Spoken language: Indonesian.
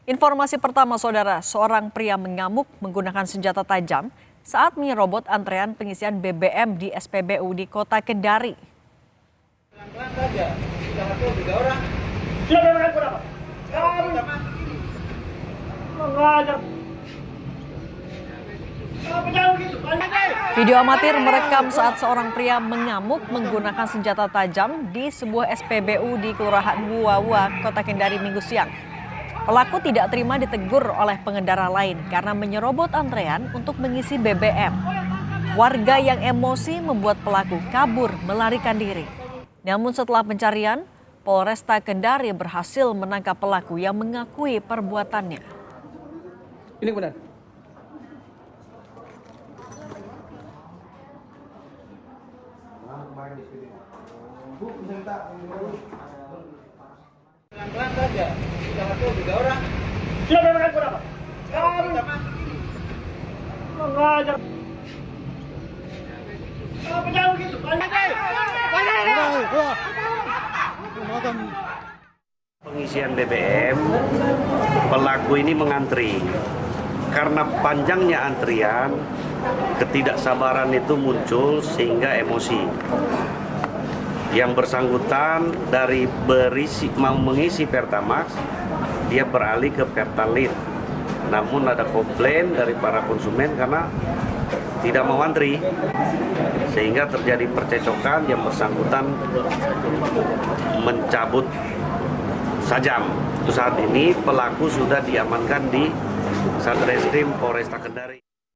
Informasi pertama, saudara, seorang pria mengamuk menggunakan senjata tajam saat menyerobot antrean pengisian BBM di SPBU di Kota Kendari. Pelan-pelan saja, jangan tuh 3 orang. Video amatir merekam saat seorang pria mengamuk menggunakan senjata tajam di sebuah SPBU di Kelurahan Wuawa, Kota Kendari Minggu siang. Pelaku tidak terima ditegur oleh pengendara lain karena menyerobot antrean untuk mengisi BBM. Warga yang emosi membuat pelaku kabur melarikan diri. Namun setelah pencarian, Polresta Kendari berhasil menangkap pelaku yang mengakui perbuatannya. Ini benar. Pelan-pelan saja, jangan tuh 3 orang. Pengisian BBM, pelaku ini mengantri. Karena panjangnya antrian, ketidaksabaran itu muncul sehingga emosi. Yang bersangkutan dari mau mengisi Pertamax, dia beralih ke Pertalite. Namun ada komplain dari para konsumen karena tidak mau antri, sehingga terjadi percecokan. Yang bersangkutan mencabut sajam. Saat ini pelaku sudah diamankan di Satreskrim Polresta Kendari.